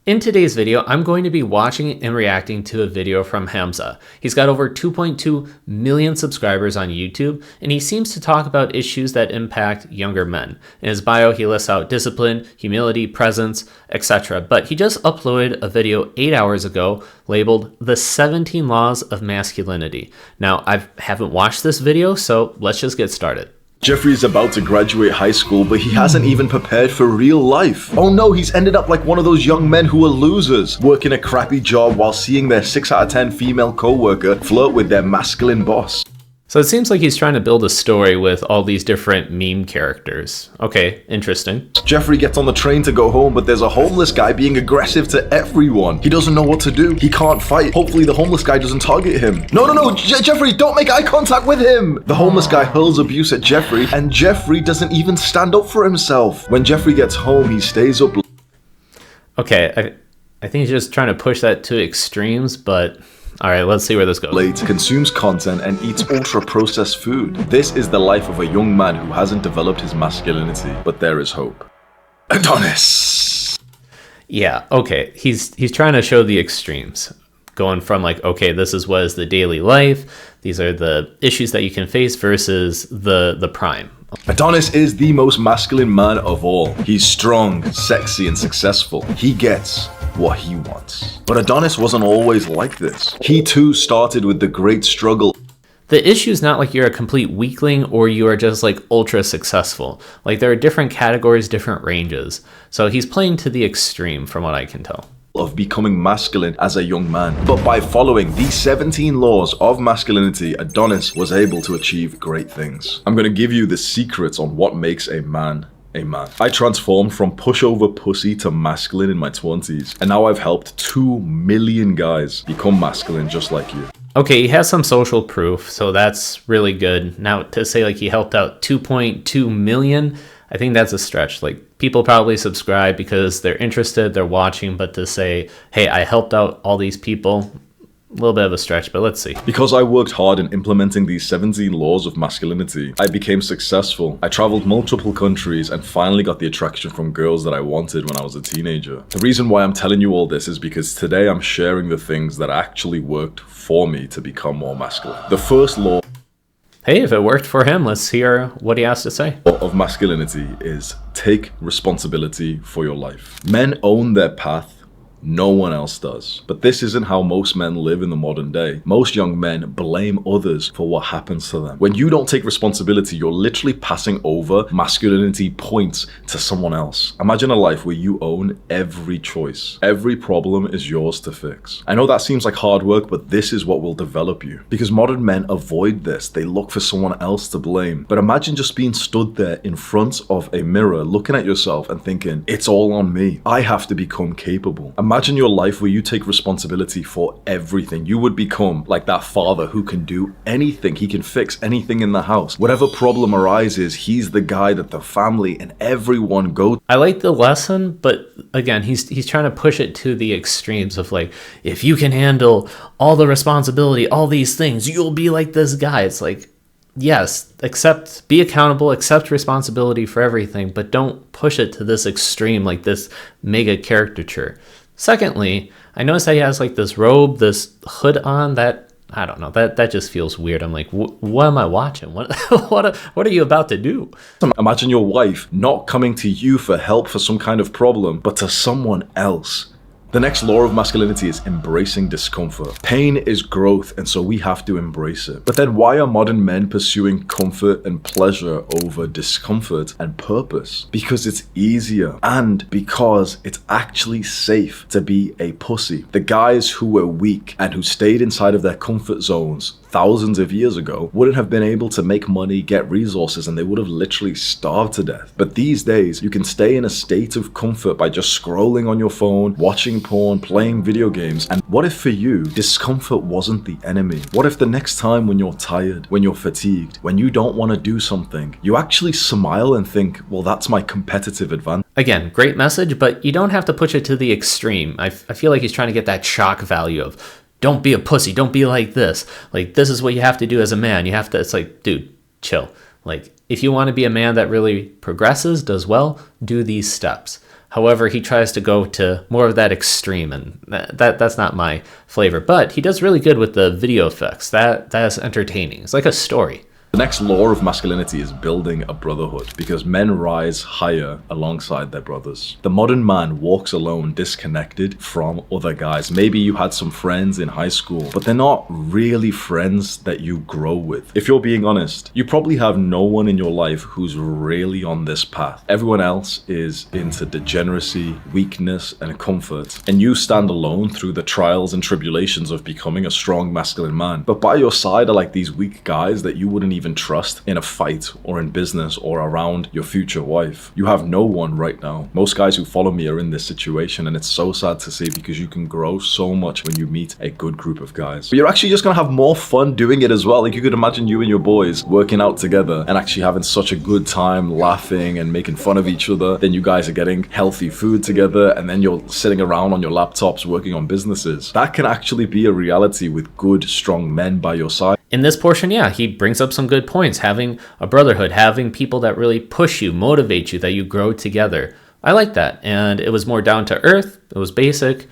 In today's video, I'm going to be watching and reacting to a video from Hamza. He's got over 2.2 million subscribers on YouTube, and he seems to talk about issues that impact younger men. In his bio, he lists out discipline, humility, presence, etc. But he just uploaded a video 8 hours ago labeled The 17 Laws of Masculinity. Now, I haven't watched this video, so let's just get started. Jeffrey is about to graduate high school, but he hasn't even prepared for real life. Oh no, he's ended up like one of those young men who are losers, working a crappy job while seeing their 6 out of 10 female co-worker flirt with their masculine boss. So it seems like he's trying to build a story with all these different meme characters. Okay, interesting. Jeffrey gets on the train to go home, but there's a homeless guy being aggressive to everyone. He doesn't know what to do. He can't fight. Hopefully the homeless guy doesn't target him. No, Jeffrey, don't make eye contact with him. The homeless guy hurls abuse at Jeffrey, and Jeffrey doesn't even stand up for himself. When Jeffrey gets home, he stays up. Okay, I think he's just trying to push that to extremes, but all right, let's see where this goes. Late, consumes content, and eats ultra-processed food. This is the life of a young man who hasn't developed his masculinity, but there is hope. Adonis! Yeah, okay, he's trying to show the extremes. Going from like, okay, this is what is the daily life, these are the issues that you can face versus the prime. Adonis is the most masculine man of all. He's strong, sexy, and successful. He gets what he wants. But Adonis wasn't always like this. He too started with the great struggle. The issue is not like you're a complete weakling or you are just like ultra successful. Like there are different categories, different ranges. So he's playing to the extreme from what I can tell. Of becoming masculine as a young man. But by following these 17 laws of masculinity, Adonis was able to achieve great things. I'm going to give you the secrets on what makes a man a man. I transformed from pushover pussy to masculine in my 20s, and now I've helped 2 million guys become masculine just like you. Okay, he has some social proof, so that's really good. Now to say like he helped out 2.2 million, I think that's a stretch. Like people probably subscribe because they're interested, they're watching, but to say, hey, I helped out all these people, a little bit of a stretch, but let's see. Because I worked hard in implementing these 17 laws of masculinity, I became successful. I traveled multiple countries and finally got the attraction from girls that I wanted when I was a teenager. The reason why I'm telling you all this is because today I'm sharing the things that actually worked for me to become more masculine. The first law Hey, if it worked for him, let's hear what he has to say. Of masculinity is take responsibility for your life. Men own their path. No one else does. But this isn't how most men live in the modern day. Most young men blame others for what happens to them. When you don't take responsibility, you're literally passing over masculinity points to someone else. Imagine a life where you own every choice. Every problem is yours to fix. I know that seems like hard work, but this is what will develop you. Because modern men avoid this. They look for someone else to blame. But imagine just being stood there in front of a mirror, looking at yourself and thinking, it's all on me. I have to become capable. Imagine your life where you take responsibility for everything. You would become like that father who can do anything. He can fix anything in the house. Whatever problem arises, he's the guy that the family and everyone go to. I like the lesson, but again, he's trying to push it to the extremes of like, if you can handle all the responsibility, all these things, you'll be like this guy. It's like, yes, be accountable, accept responsibility for everything, but don't push it to this extreme, like this mega caricature. Secondly, I noticed that he has like this robe, this hood on that, I don't know, that just feels weird. I'm like, what am I watching? What are you about to do? Imagine your wife not coming to you for help for some kind of problem, but to someone else. The next law of masculinity is embracing discomfort. Pain is growth, and so we have to embrace it. But then why are modern men pursuing comfort and pleasure over discomfort and purpose? Because it's easier, and because it's actually safe to be a pussy. The guys who were weak and who stayed inside of their comfort zones thousands of years ago wouldn't have been able to make money, get resources, and they would have literally starved to death. But these days, you can stay in a state of comfort by just scrolling on your phone, watching porn, playing video games. And what if for you, discomfort wasn't the enemy? What if the next time when you're tired, when you're fatigued, when you don't want to do something, you actually smile and think, well, that's my competitive advantage? Again, great message, but you don't have to push it to the extreme. I feel like he's trying to get that shock value of, don't be a pussy, don't be like this. Like, this is what you have to do as a man. You have to, it's like, dude, chill. Like, if you want to be a man that really progresses, does well, do these steps. However, he tries to go to more of that extreme, and that's not my flavor. But he does really good with the video effects. That's entertaining. It's like a story. The next law of masculinity is building a brotherhood, because men rise higher alongside their brothers. The modern man walks alone, disconnected from other guys. Maybe you had some friends in high school, but they're not really friends that you grow with. If you're being honest, you probably have no one in your life who's really on this path. Everyone else is into degeneracy, weakness, and comfort, and you stand alone through the trials and tribulations of becoming a strong masculine man. But by your side are like these weak guys that you wouldn't even trust in a fight or in business or around your future wife. You have no one right now. Most guys who follow me are in this situation, and it's so sad to see, because you can grow so much when you meet a good group of guys. But you're actually just gonna have more fun doing it as well. Like, you could imagine you and your boys working out together and actually having such a good time, laughing and making fun of each other. Then you guys are getting healthy food together, and then you're sitting around on your laptops working on businesses. That can actually be a reality with good, strong men by your side. In this portion, yeah, he brings up some good points. Having a brotherhood, having people that really push you, motivate you, that you grow together. I like that. And it was more down to earth. It was basic.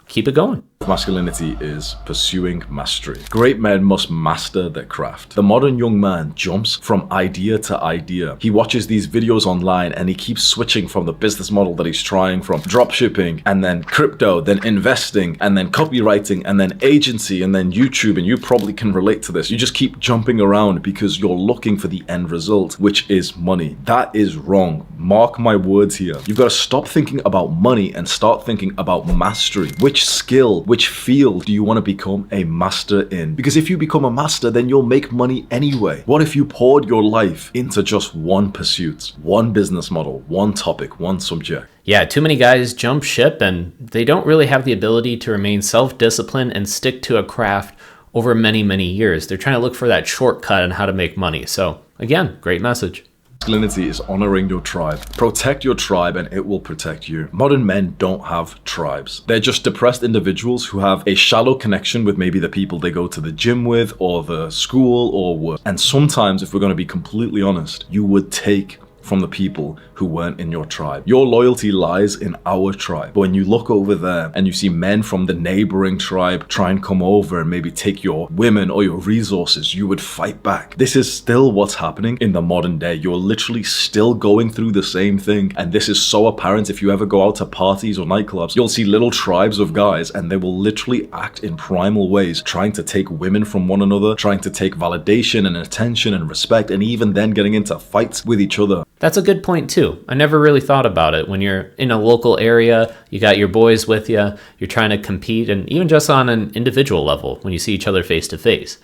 Keep it going. Masculinity is pursuing mastery. Great men must master their craft. The modern young man jumps from idea to idea. He watches these videos online and he keeps switching from the business model that he's trying, from dropshipping and then crypto, then investing and then copywriting and then agency and then YouTube. And you probably can relate to this. You just keep jumping around because you're looking for the end result, which is money. That is wrong. Mark my words here. You've got to stop thinking about money and start thinking about mastery. Which skill, which field do you want to become a master in? Because if you become a master, then you'll make money anyway. What if you poured your life into just one pursuit, one business model, one topic, one subject? Yeah, too many guys jump ship and they don't really have the ability to remain self-disciplined and stick to a craft over many, many years. They're trying to look for that shortcut on how to make money. So again, great message. Masculinity is honoring your tribe. Protect your tribe and it will protect you. Modern men don't have tribes. They're just depressed individuals who have a shallow connection with maybe the people they go to the gym with or the school or work. And sometimes, if we're going to be completely honest, you would take from the people who weren't in your tribe. Your loyalty lies in our tribe. But when you look over there and you see men from the neighboring tribe try and come over and maybe take your women or your resources, you would fight back. This is still what's happening in the modern day. You're literally still going through the same thing. And this is so apparent if you ever go out to parties or nightclubs. You'll see little tribes of guys and they will literally act in primal ways, trying to take women from one another, trying to take validation and attention and respect, and even then getting into fights with each other. That's a good point too. I never really thought about it. When you're in a local area, you got your boys with you, you're trying to compete, and even just on an individual level, when you see each other face to face.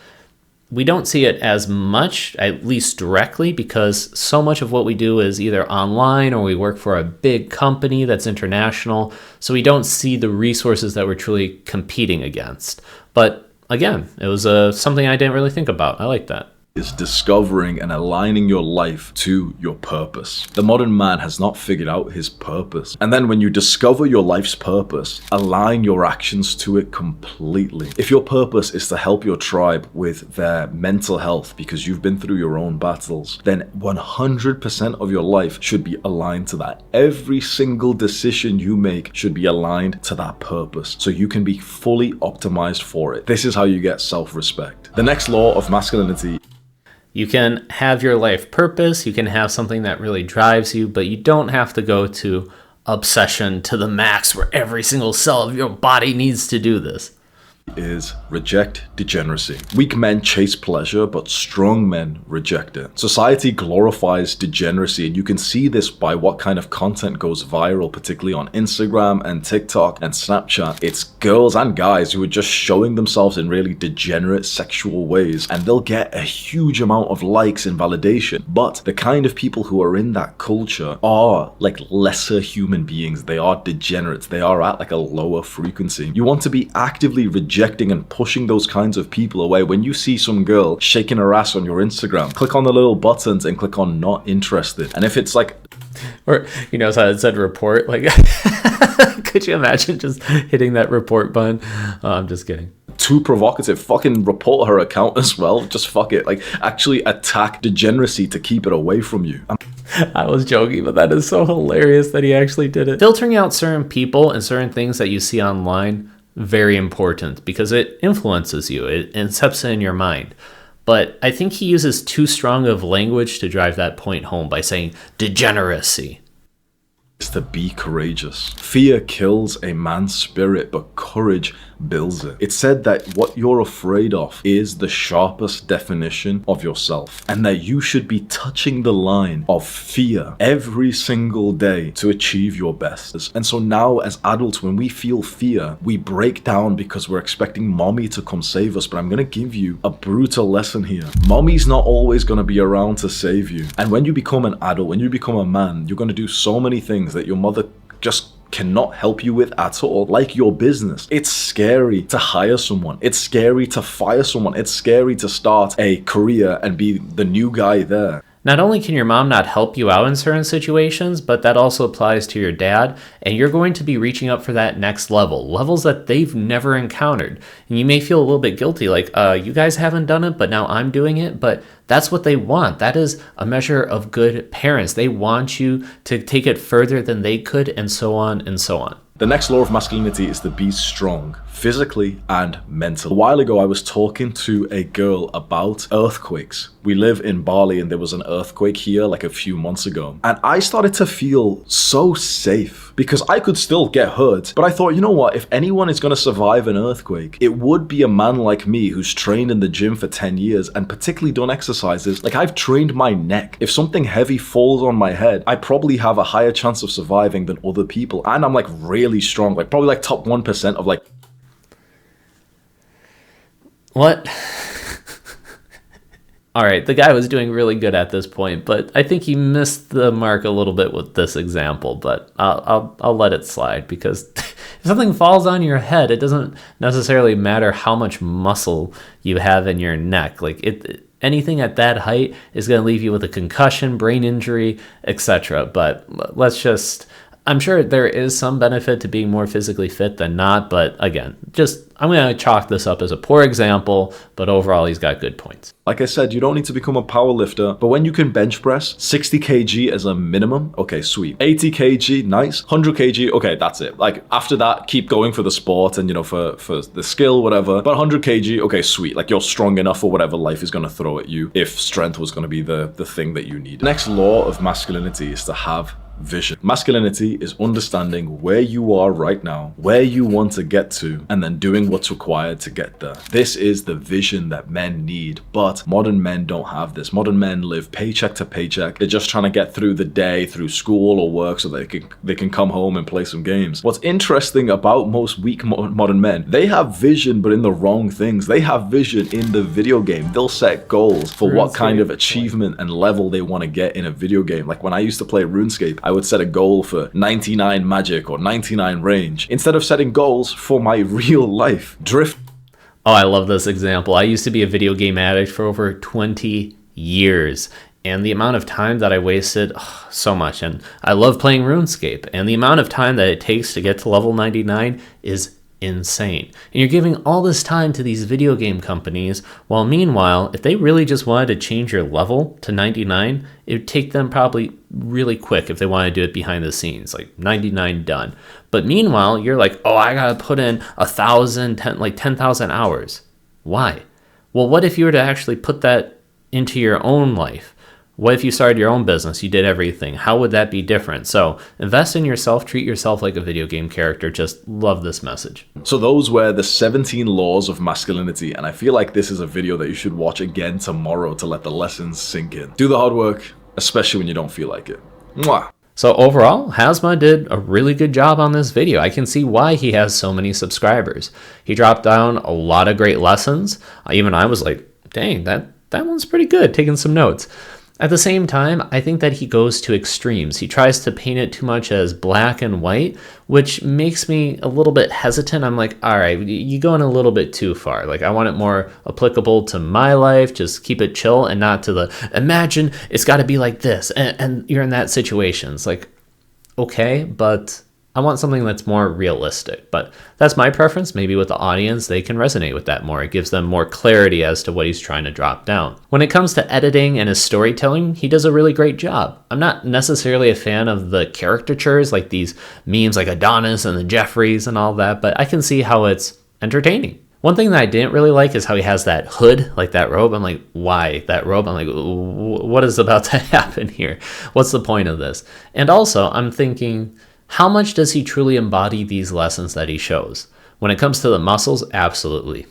We don't see it as much, at least directly, because so much of what we do is either online or we work for a big company that's international. So we don't see the resources that we're truly competing against. But again, it was something I didn't really think about. I like that. Is discovering and aligning your life to your purpose. The modern man has not figured out his purpose. And then when you discover your life's purpose, align your actions to it completely. If your purpose is to help your tribe with their mental health because you've been through your own battles, then 100% of your life should be aligned to that. Every single decision you make should be aligned to that purpose so you can be fully optimized for it. This is how you get self-respect. The next law of masculinity. You can have your life purpose, you can have something that really drives you, but you don't have to go to obsession to the max where every single cell of your body needs to do this. Is reject degeneracy. Weak men chase pleasure, but strong men reject it. Society glorifies degeneracy, and you can see this by what kind of content goes viral, particularly on Instagram and TikTok and Snapchat. It's girls and guys who are just showing themselves in really degenerate sexual ways, and they'll get a huge amount of likes and validation. But the kind of people who are in that culture are like lesser human beings. They are degenerates. They are at like a lower frequency. You want to be actively rejecting and pushing those kinds of people away. When you see some girl shaking her ass on your Instagram, click on the little buttons and click on not interested. And if it's like, or you know how it said report, like could you imagine just hitting that report button? Oh, I'm just kidding. too provocative. Fucking report her account as well. Just fuck it. Like, actually attack Degeneracy to keep it away from you. I was joking, but that is so hilarious that he actually did it. Filtering out certain people and certain things that you see online, very important, because it influences you. It incepts it in your mind. But I think he uses too strong of language to drive that point home by saying degeneracy. Is to be courageous. Fear kills a man's spirit, but courage builds it. It's said that what you're afraid of is the sharpest definition of yourself, and that you should be touching the line of fear every single day to achieve your best. And so now as adults, when we feel fear, we break down because we're expecting mommy to come save us. But I'm going to give you a brutal lesson here. Mommy's not always going to be around to save you. And when you become an adult, when you become a man, you're going to do so many things that your mother just cannot help you with at all, like your business. It's scary to hire someone. It's scary to fire someone. It's scary to start a career and be the new guy there. Not only can your mom not help you out in certain situations, but that also applies to your dad, and you're going to be reaching up for that next level, levels that they've never encountered. And you may feel a little bit guilty, like, you guys haven't done it, but now I'm doing it. But that's what they want. That is a measure of good parents. They want you to take it further than they could, and so on and so on. The next law of masculinity is to be strong, physically and mentally. A while ago, I was talking to a girl about earthquakes. We live in Bali and there was an earthquake here like a few months ago. And I started to feel so safe because I could still get hurt. But I thought, you know what? If anyone is going to survive an earthquake, it would be a man like me who's trained in the gym for 10 years and particularly done exercises. Like, I've trained my neck. If something heavy falls on my head, I probably have a higher chance of surviving than other people. And I'm like really strong, like probably like top 1% of like... What? All right, the guy was doing really good at this point, but I think he missed the mark a little bit with this example, but I'll let it slide, because if something falls on your head, it doesn't necessarily matter how much muscle you have in your neck. Like, anything at that height is going to leave you with a concussion, brain injury, etc. But let's just... I'm sure there is some benefit to being more physically fit than not, but again, I'm going to chalk this up as a poor example, but overall he's got good points. Like I said, you don't need to become a power lifter, but when you can bench press 60 kg as a minimum, okay, sweet. 80 kg, nice. 100 kg, okay, that's it. Like, after that, keep going for the sport and, you know, for the skill, whatever. But 100 kg, okay, sweet. Like, you're strong enough for whatever life is going to throw at you if strength was going to be the thing that you need. The next law of masculinity is to have vision. Masculinity is understanding where you are right now, where you want to get to, and then doing what's required to get there. This is the vision that men need, but modern men don't have this. Modern men live paycheck to paycheck. They're just trying to get through the day, through school or work, so they can come home and play some games. What's interesting about most weak modern men, they have vision, but in the wrong things. They have vision in the video game. They'll set goals for what kind of achievement and level they want to get in a video game. Like, when I used to play RuneScape, I would set a goal for 99 magic or 99 range instead of setting goals for my real life. Drift. Oh, I love this example. I used to be a video game addict for over 20 years. And the amount of time that I wasted, so much. And I love playing RuneScape. And the amount of time that it takes to get to level 99 is insane. And you're giving all this time to these video game companies, while meanwhile, if they really just wanted to change your level to 99, it would take them probably really quick if they want to do it behind the scenes, like 99 done. But meanwhile, you're like, oh, I gotta put in 10,000 hours. Why? Well, what if you were to actually put that into your own life? What if you started your own business? You did everything. How would that be different? So invest in yourself. Treat yourself like a video game character. Just love this message. So those were the 17 laws of masculinity. And I feel like this is a video that you should watch again tomorrow to let the lessons sink in. Do the hard work, especially when you don't feel like it. Mwah. So overall, Hamza did a really good job on this video. I can see why he has so many subscribers. He dropped down a lot of great lessons. Even I was like, dang, that one's pretty good, taking some notes. At the same time, I think that he goes to extremes. He tries to paint it too much as black and white, which makes me a little bit hesitant. I'm like, all right, you're going a little bit too far. Like, I want it more applicable to my life. Just keep it chill and not to the, imagine it's got to be like this. And you're in that situation. It's like, okay, but I want something that's more realistic, but that's my preference. Maybe with the audience, they can resonate with that more. It gives them more clarity as to what he's trying to drop down. When it comes to editing and his storytelling, he does a really great job. I'm not necessarily a fan of the caricatures, like these memes like Adonis and the Jeffries and all that, but I can see how it's entertaining. One thing that I didn't really like is how he has that hood, like that robe. I'm like, why that robe? I'm like, what is about to happen here? What's the point of this? And also, I'm thinking, how much does he truly embody these lessons that he shows? When it comes to the muscles, absolutely.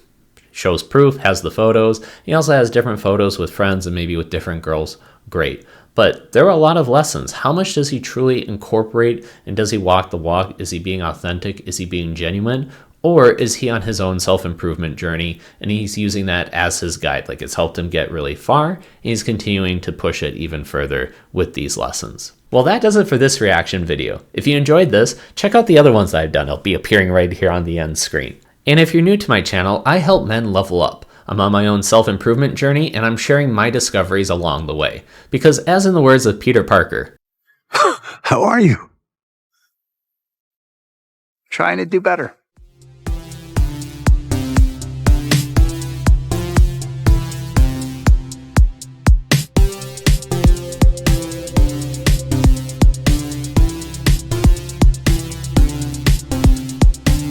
Shows proof, has the photos. He also has different photos with friends and maybe with different girls. Great. But there are a lot of lessons. How much does he truly incorporate, and does he walk the walk? Is he being authentic? Is he being genuine? Or is he on his own self-improvement journey and he's using that as his guide? Like, it's helped him get really far and he's continuing to push it even further with these lessons. Well, that does it for this reaction video. If you enjoyed this, check out the other ones that I've done. It'll be appearing right here on the end screen. And if you're new to my channel, I help men level up. I'm on my own self-improvement journey and I'm sharing my discoveries along the way. Because as in the words of Peter Parker, how are you? Trying to do better.